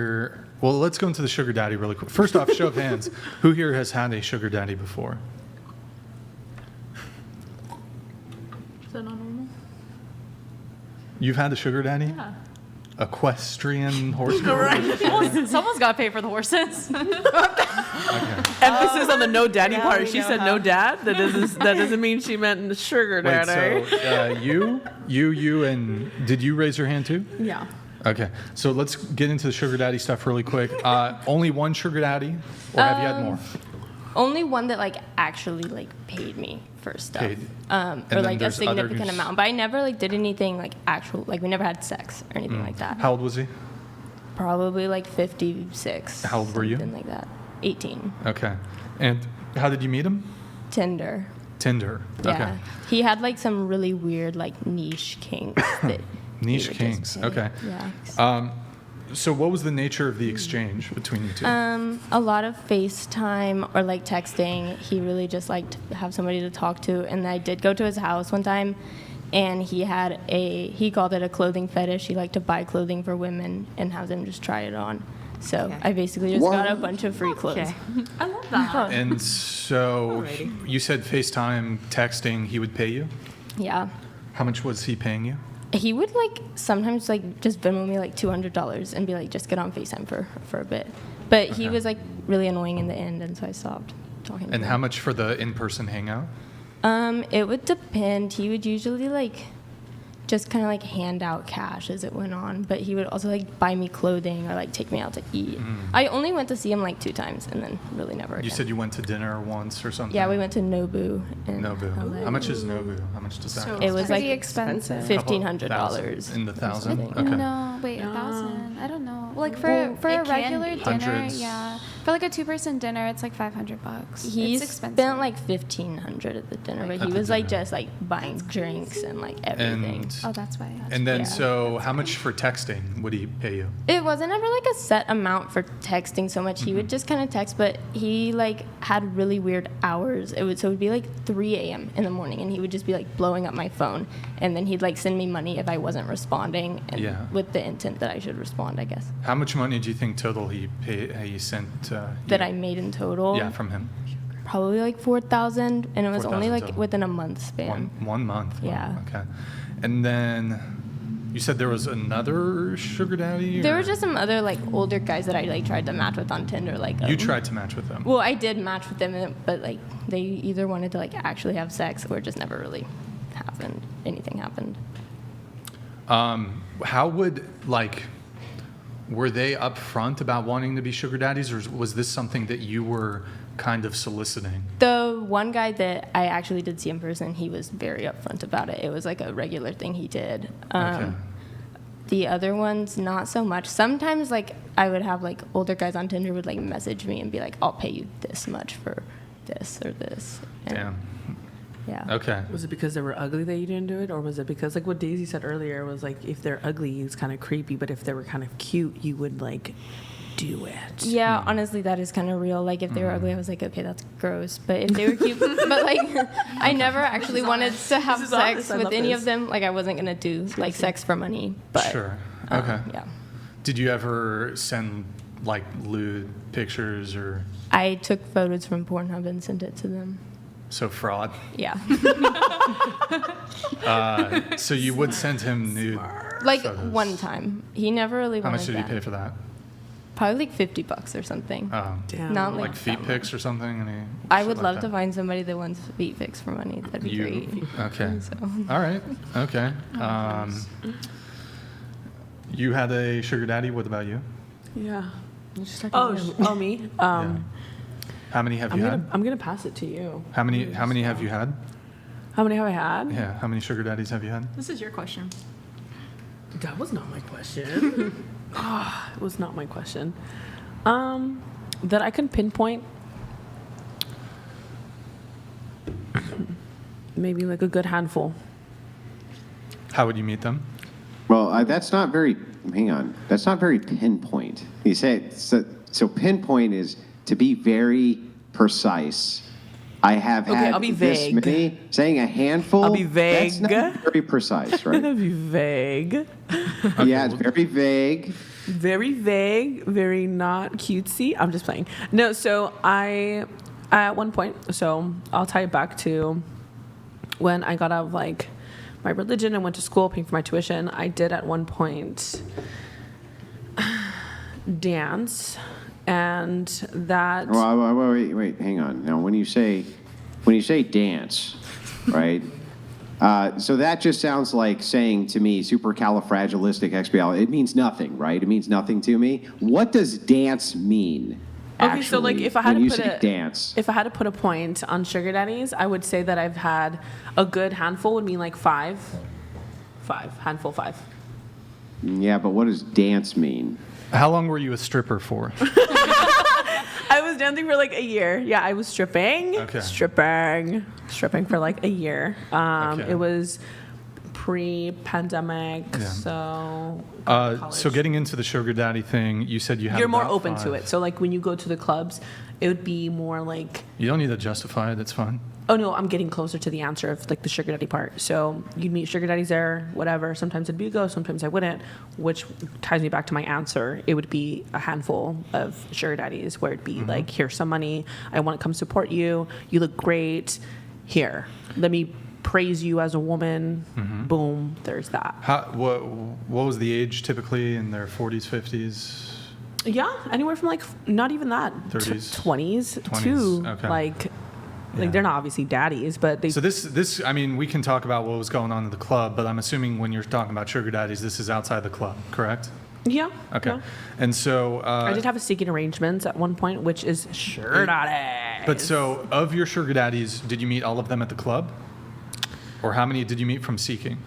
Well, let's go into the sugar daddy really quick. First off, show of hands. Who here has had a sugar daddy before? Is that not normal? You've had a sugar daddy? Yeah. Equestrian horse girl? Right. Someone's got to pay for the horses. Okay. Emphasis on the no daddy yeah, part. we She know said how. no dad. That doesn't mean she meant sugar Wait, daddy. so you, and did you raise your hand too? Yeah. Okay, so let's get into the sugar daddy stuff really quick. Only one sugar daddy, or have you had more? Only one that like actually like paid me for stuff, Paid. or then like a there's significant others. amount. But I never like did anything like actual, like we never had sex or anything like that. How old was he? Probably like 56. How old were you? Something like that. 18. Okay, and how did you meet him? Tinder. Tinder. Yeah. Okay. He had like some really weird like niche kinks that he Niche would just kinks. pay. Okay. Yeah. So what was the nature of the exchange between you two? A lot of FaceTime or like texting. He really just liked to have somebody to talk to. And I did go to his house one time, and he called it a clothing fetish. He liked to buy clothing for women and have them just try it on. So Okay. I basically just got a bunch of free clothes. Okay. I love that. And so you said FaceTime, texting, he would pay you? Yeah. How much was he paying you? He would like sometimes like just Venmo me like $200 and be like, just get on FaceTime for a bit. But he Okay. was like really annoying in the end, and so I stopped talking to And him. how much for the in-person hangout? It would depend. He would usually like just kind of like hand out cash as it went on, but he would also like buy me clothing or like take me out to eat. I only went to see him like 2 times and then really never again. You said you went to dinner once or something? Yeah, we went to Nobu. In Nobu. LA. How much is Nobu? How much does that So cost? It was Pretty like expensive. $1,500. In the thousand? something. Okay. No, wait, 1,000. I don't know. Like for Well, a it can regular be. dinner, Hundreds. yeah. For like a 2-person dinner, it's like $500. He it's expensive. spent like $1,500 at the dinner, but At he the was like dinner. just like buying drinks and like everything. And, Oh, that's why. and then Yeah. so how much for texting would he pay you? It wasn't ever like a set amount for texting so much. He would just kind of text, but he like had really weird hours. It would be like 3 a.m. in the morning, and he would just be like blowing up my phone, and then he'd like send me money if I wasn't responding, and Yeah. with the intent that I should respond, I guess. How much money do you think total he sent That you? I made in total. Yeah, from him. Probably like 4,000, and it was only 4,000 like total. within a month span. One month. Wow, Yeah. Okay. And then you said there was another sugar daddy? There or- were just some other like older guys that I like tried to match with on Tinder. Like You tried to match with them? Well, I did match with them, but like they either wanted to like actually have sex or it just never really happened. Anything happened. How would, like, were they upfront about wanting to be sugar daddies, or was this something that you were kind of soliciting? The one guy that I actually did see in person, he was very upfront about it. It was like a regular thing he did. Okay. The other ones, not so much. Sometimes, like, I would have, like, older guys on Tinder would, like, message me and be like, I'll pay you this much for this or this. And, Damn. Yeah. Okay. Was it because they were ugly that you didn't do it, or was it because, like what Daisy said earlier, was like if they're ugly, it's kind of creepy, but if they were kind of cute, you would like do it. Yeah, honestly, that is kind of real. Like, if they were ugly, I was like, okay, that's gross. But if they were cute, but like, I never actually wanted to have This is sex honest. I with love any this. of them. Like, I wasn't gonna do like sex for money. But Sure. Okay. yeah, Did you ever send, like, lewd pictures or I took photos from Pornhub and sent it to them. so fraud? Yeah, So you would send him nude like photos. one time. He never really How wanted much did he that. pay for that? Probably like $50 or something. Damn. Not Like like feet that pics or something? Any I shit would like love that? to find somebody that wants feet pics for money. That'd be great. Okay. So. All right. Okay. You had a sugar daddy. What about you? Yeah. Just like Me. Yeah. How many have you had? I'm gonna pass it to you. How many have you had? How many have I had? Yeah. How many sugar daddies have you had? This is your question. That was not my question. It was not my question. That I can pinpoint. Maybe like a good handful. How would you meet them? Well, that's not very, hang on, that's not very pinpoint. You say, so pinpoint is to be very precise. I have Okay, had I'll be this vague. many, saying a handful. I'll be That's vague. not very precise, right? That'd be vague. Yeah, it's very vague. very vague, very not cutesy. I'm just playing. No, so at one point, so I'll tie it back to when I got out of like my religion and went to school, paying for my tuition. I did at one point dance, and that. Well, wait, hang on. Now, when you say dance, right? So that just sounds like saying to me, supercalifragilisticexpialidocious. It means nothing, right? It means nothing to me. What does dance mean? Okay, so like if I had when to you put say a dance, if I had to put a point on sugar daddies, I would say that I've had a good handful would mean like five, handful five. yeah, but what does dance mean? How long were you a stripper for? I was dancing for like a year. Yeah, I was stripping. Okay. Stripping for like a year. Okay. It was pre-pandemic, Yeah. so. So college. getting into the sugar daddy thing, you said you had You're more about open to five. it. So like when you go to the clubs, it would be more like, You don't need to justify it. That's fine. oh no, I'm getting closer to the answer of like the sugar daddy part. So you'd meet sugar daddies there, whatever. Sometimes it'd be a go, sometimes I wouldn't, which ties me back to my answer. It would be a handful of sugar daddies where it'd be like, here's some money. I want to come support you. You look great. Here, let me praise you as a woman. Boom, there's that. What was the age typically in their 40s, 50s? Yeah, anywhere from like not even that 30s, 20s 20s, to okay. like Yeah. they're not obviously daddies, but they. So this, I mean, we can talk about what was going on in the club, but I'm assuming when you're talking about sugar daddies, this is outside the club, correct? Yeah. Okay. yeah. And so, I did have a seeking arrangements at one point, which is sugar daddies. but so of your sugar daddies, did you meet all of them at the club? Or how many did you meet from seeking?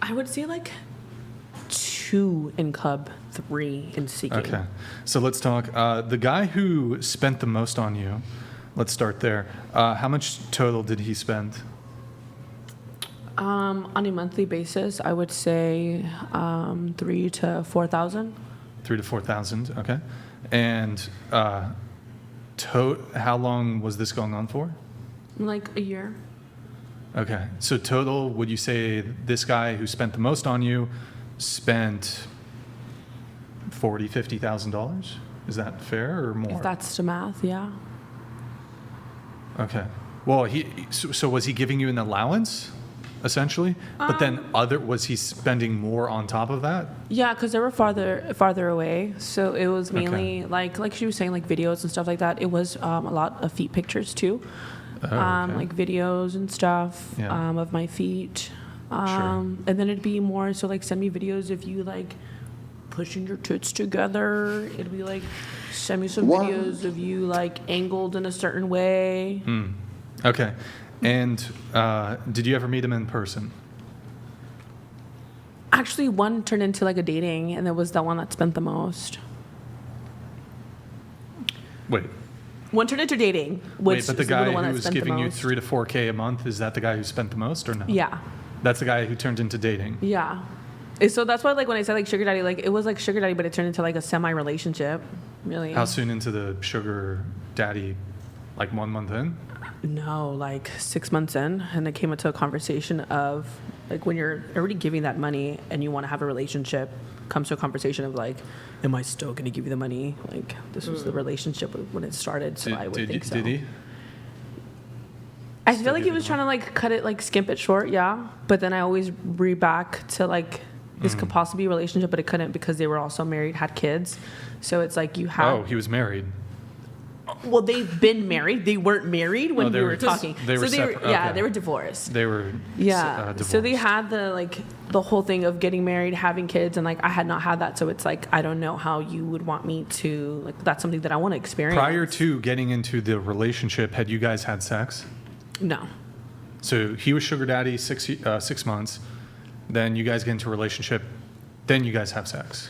I would say like 2 in club, 3 in seeking. Okay. So let's talk. The guy who spent the most on you, let's start there. How much total did he spend? On a monthly basis, I would say 3 to 4,000. 3,000 to 4,000. Okay. And how long was this going on for? Like a year. Okay. So total, would you say this guy who spent the most on you spent $40,000, $50,000? Is that fair or more? If that's the math, yeah. Okay. Well, so was he giving you an allowance, essentially? But then was he spending more on top of that? Yeah, because they were farther away, so it was mainly like she was saying, like videos and stuff like that. It was a lot of feet pictures too, okay. like videos and stuff Yeah. of my feet. Sure. And then it'd be more so like send me videos of you like pushing your tits together. It'd be like send me some What? videos of you like angled in a certain way. Okay. And did you ever meet him in person? Actually, one turned into like a dating, and it was the one that spent the most. Wait. One turned into dating, which Wait, but the is guy one who that was spent the giving you most. 3 to 4K a month, is that the guy who spent the most or no? Yeah. That's the guy who turned into dating. Yeah. So that's why, like, when I said, like, sugar daddy, like, it was like sugar daddy, but it turned into, like, a semi-relationship, really. How soon into the sugar daddy? Like 1 month in? No, like, 6 months in, and it came into a conversation of, like, when you're already giving that money and you want to have a relationship, comes to a conversation of, like, am I still going to give you the money? Like, this was the relationship when it started, so I would think so. Did he? I Still feel like he give was it trying to, like, cut it, like, skimp it short, yeah. But then I always read back to, like, this could possibly be a relationship, but it couldn't because they were also married, had kids. So it's like you have. Oh, he was married. Well, they've been married. They weren't married when they we were were talking. they were so separate, yeah, okay. they were divorced. They were Yeah. So they divorced. had the whole thing of getting married, having kids, and like I had not had that. So it's like I don't know how you would want me to like. That's something that I want to experience. Prior to getting into the relationship, had you guys had sex? No. So he was sugar daddy 6 months. Then you guys get into a relationship. Then you guys have sex.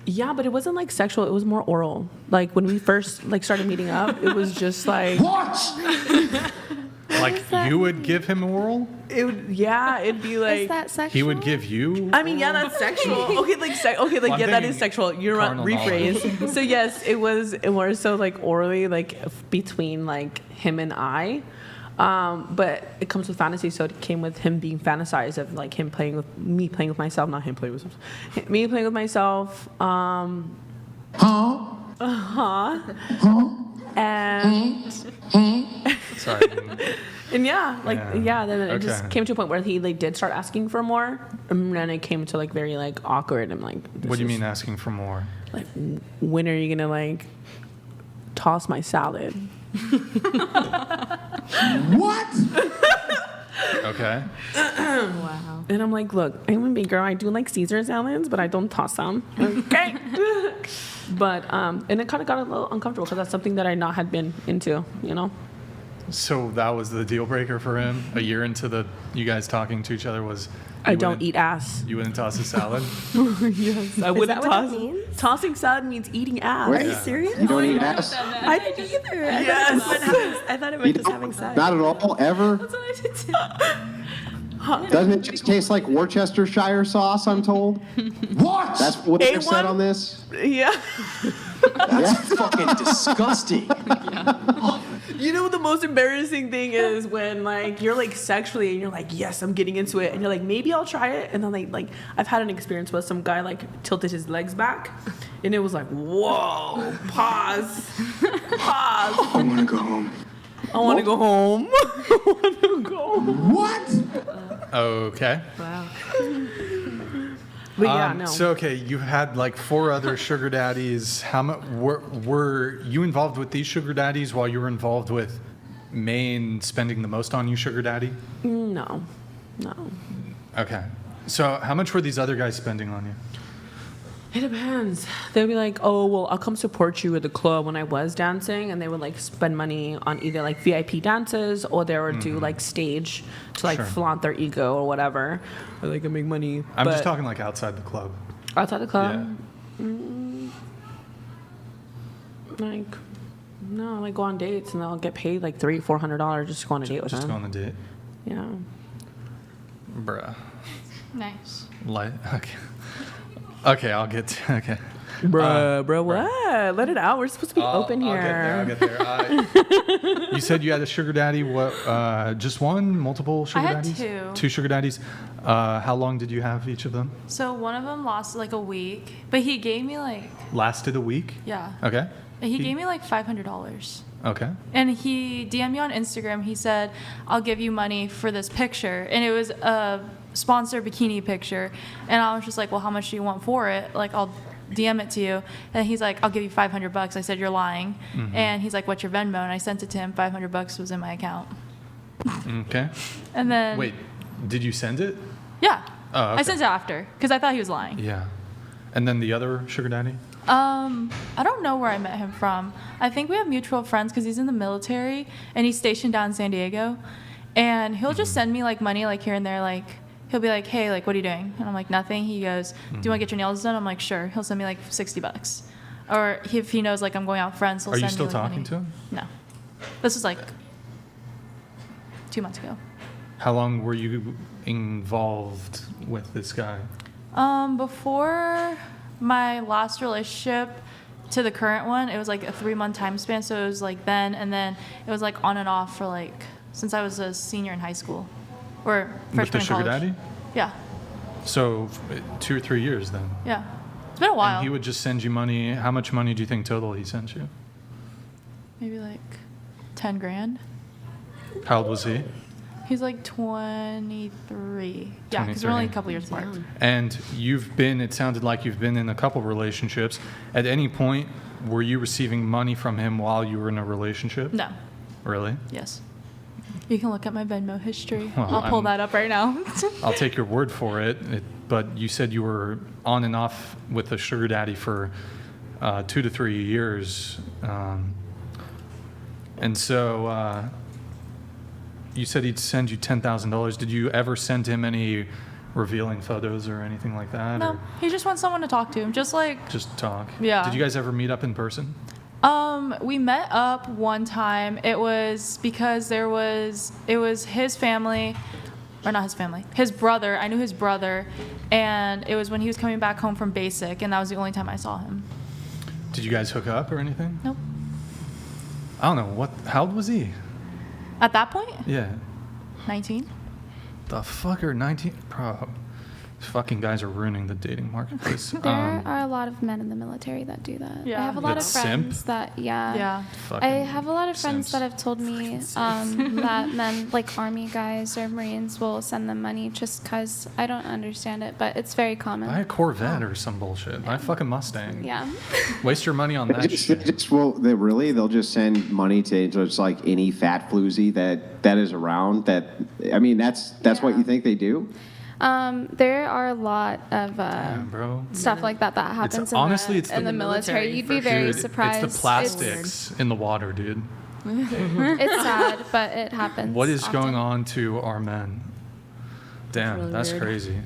Yeah, but it wasn't like sexual. It was more oral. Like when we first like started meeting up, it was just like Like you would give him oral? it'd be like Is that sexual? He would give you? I mean, yeah, that's sexual. Okay, like Well, yeah, I'm that is thinking sexual. You're right. carnal Rephrase. So yes, it was more so like orally, like between like him and I. But it comes with fantasy, so it came with him being fantasized of like him playing with me, playing with myself, not him playing with himself, me playing with myself. And Sorry. and yeah, like Yeah. then it just Okay. came to a point where he like did start asking for more, and then it came to like very like awkward. I'm like, What do you mean asking for more? Like, when are you gonna like toss my salad? What? Okay. Wow. And I'm like, look, I'm a big girl. I do like Caesar salads, but I don't toss them. Okay. But and it kind of got a little uncomfortable because that's something that I not had been into, you know. So that was the deal breaker for him. A year into you guys talking to each other was. I you don't wouldn't- eat ass. You wouldn't toss a salad. Yes, I wouldn't that what toss. that means? Tossing salad means eating ass. Wait, Are you serious? You don't eat ass? I didn't either. Yes. I thought it You was just having don't? sex. Not at all, ever? That's what I did too. Doesn't it just taste like Worcestershire sauce, I'm told? What? That's what they've A1? said on this? Yeah. That's fucking disgusting. You know what the most embarrassing thing is when like you're like sexually and you're like, yes, I'm getting into it, and you're like, maybe I'll try it, and then like I've had an experience where some guy like tilted his legs back, and it was like, whoa, pause. I want to go home. I want to go home. I want to go home. What? Okay. Wow. But yeah, no. So okay, you had like 4 other sugar daddies. How much were you involved with these sugar daddies while you were involved with Maine spending the most on you, sugar daddy? No. Okay. So how much were these other guys spending on you? It depends. They'd be like, oh, well, I'll come support you at the club when I was dancing. And they would like spend money on either like VIP dances or they would do like stage to like Sure. flaunt their ego or whatever. Or they could make money. I'm just But talking like outside the club. outside the club. Yeah. Like, no, like go on dates and they'll get paid like $300-$400 just to go on a date with Just them. go on the date. Yeah. Bruh. Nice. Like, okay. Okay, I'll get to, okay. Bro, what? Let it out. We're supposed to be open here. I'll get there. You said you had a sugar daddy. What? Just one? Multiple sugar I had daddies? 2. 2 sugar daddies. How long did you have each of them? So one of them lasted like a week, but he gave me like, Lasted a week. yeah. Okay. He gave me like $500. Okay. And he DM'd me on Instagram. He said, I'll give you money for this picture. And it was a sponsored bikini picture. And I was just like, well, how much do you want for it? Like, I'll DM it to you. And he's like, I'll give you $500. I said, you're lying. And he's like, what's your Venmo? And I sent it to him. $500 was in my account. Okay. And then, Wait, did you send it? yeah. Oh, okay. I sent it after because I thought he was lying. Yeah. And then the other sugar daddy? I don't know where I met him from. I think we have mutual friends because he's in the military and he's stationed down in San Diego. And he'll just send me like money like here and there. Like he'll be like, hey, like what are you doing? And I'm like, nothing. He goes, do you want to get your nails done? I'm like, sure. He'll send me like $60. Or if he knows like I'm going out with friends, he'll Are send you me still like, talking money. to him? No. This was like 2 months ago. How long were you involved with this guy? Before my last relationship to the current one, it was like a 3-month time span. So it was like then, and then it was like on and off for like since I was a senior in high school or freshman With the in sugar college. daddy? Yeah, So 2 or 3 years then. yeah. It's been a while. And he would just send you money. How much money do you think total he sent you? Maybe like 10 grand. How old was he? He's like 23. Yeah, because we're only a 23. couple years apart. And it sounded like you've been in a couple relationships. At any point, were you receiving money from him while you were in a relationship? No. Really? Yes. You can look at my Venmo history. Well, I'll pull I'm- that up right now. I'll take your word for it. But you said you were on and off with a sugar daddy for 2 to 3 years. And so you said he'd send you $10,000. Did you ever send him any revealing photos or anything like that? No, Or he just wants someone to talk to. Just like just talk? Yeah. Did you guys ever meet up in person? We met up one time. It was because it was his family, or not his family, his brother. I knew his brother, and it was when he was coming back home from basic, and that was the only time I saw him. Did you guys hook up or anything? Nope. I don't know. How old was he? At that point, Yeah. 19. The fucker, 19? Bro. Fucking guys are ruining the dating marketplace. There are a lot of men in the military that do that. Yeah. I have a lot That of friends simp? that, Yeah. Fucking I have a lot of friends simps. that have told me that men, like army guys or Marines, will send them money just because I don't understand it, but it's very common. Buy a Corvette or some bullshit. Buy a fucking Mustang. Yeah. Waste your money on that shit. They'll just send money to just like any fat floozy that is around. That's what Yeah. you think they do? There are a lot of Damn, bro. stuff like that happens honestly, it's in the the military. You'd be for very Dude, surprised. it's the plastics in the water, dude. It's sad, but it happens. What is often. going on to our men? Damn, really that's weird. crazy.